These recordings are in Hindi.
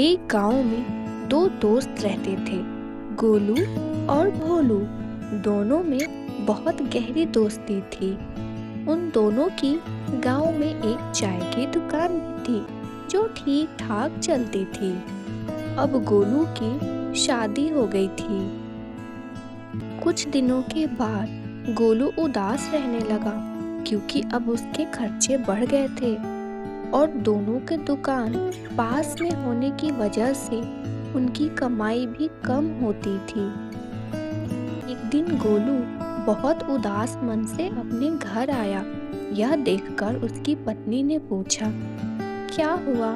एक गांव में दो दोस्त रहते थे, गोलू और भोलू। दोनों में बहुत गहरी दोस्ती थी। उन दोनों की गांव में एक चाय की दुकान भी थी जो ठीक ठाक चलती थी। अब गोलू की शादी हो गई थी। कुछ दिनों के बाद गोलू उदास रहने लगा क्योंकि अब उसके खर्चे बढ़ गए थे और दोनों के दुकान पास में होने की वजह से उनकी कमाई भी कम होती थी। एक दिन गोलू बहुत उदास मन से अपने घर आया। यह देखकर उसकी पत्नी ने पूछा, क्या हुआ?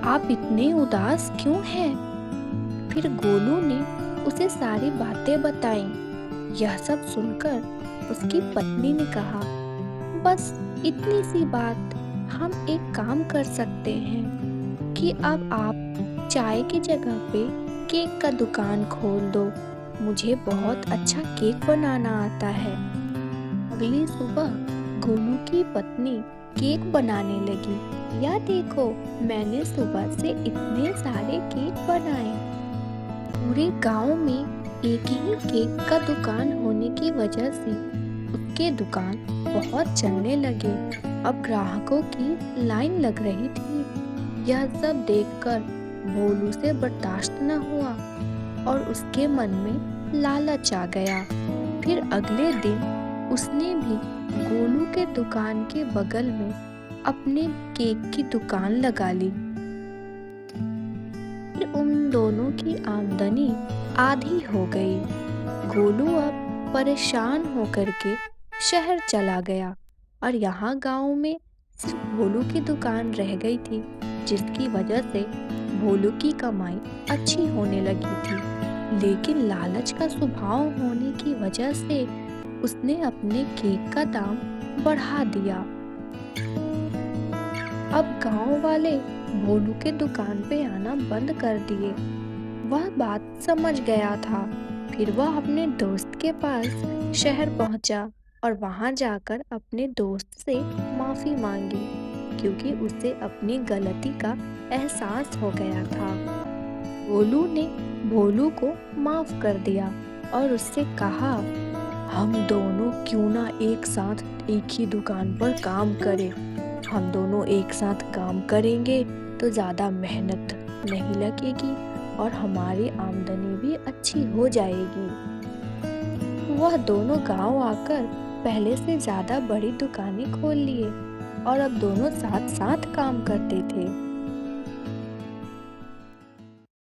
आप इतने उदास क्यों हैं? फिर गोलू ने उसे सारी बातें बताईं। यह सब सुनकर उसकी पत्नी ने कहा, बस इतनी सी बात, हम एक काम कर सकते हैं कि अब आप चाय की जगह पे केक का दुकान खोल दो। मुझे बहुत अच्छा केक बनाना आता है। अगली सुबह गोलू की पत्नी केक बनाने लगी। या देखो, मैंने सुबह से इतने सारे केक बनाए। पूरे गांव में एक ही केक का दुकान होने की वजह से उसके दुकान बहुत चलने लगे। अब ग्राहकों की लाइन लग रही थी। यह सब देखकर भोलू से बर्दाश्त न हुआ और उसके मन में लालच आ गया। फिर अगले दिन उसने भी गोलू के दुकान के बगल में अपने केक की दुकान लगा ली। फिर उन दोनों की आमदनी आधी हो गई। गोलू अब परेशान होकर के शहर चला गया और यहाँ गांव में सिर्फ भोलू की दुकान रह गई थी, जिसकी वजह से भोलू की कमाई अच्छी होने लगी थी। लेकिन लालच का स्वभाव होने की वजह से उसने अपने केक का दाम बढ़ा दिया। अब गांव वाले भोलू के दुकान पे आना बंद कर दिए। वह बात समझ गया था। फिर वह अपने दोस्त के पास शहर पहुंचा और वहां जाकर अपने दोस्त से माफी मांगी क्योंकि उसे अपनी गलती का एहसास हो गया था। गोलू ने भोलू को माफ कर दिया और उससे कहा, हम दोनों क्यों ना एक साथ एक ही दुकान पर काम करें। हम दोनों एक साथ काम करेंगे तो ज़्यादा मेहनत नहीं लगेगी और हमारी आमदनी भी अच्छी हो जाएगी। वह दोनों गांव आकर पहले से ज़्यादा बड़ी दुकानें खोल लिए और अब दोनों साथ साथ काम करते थे।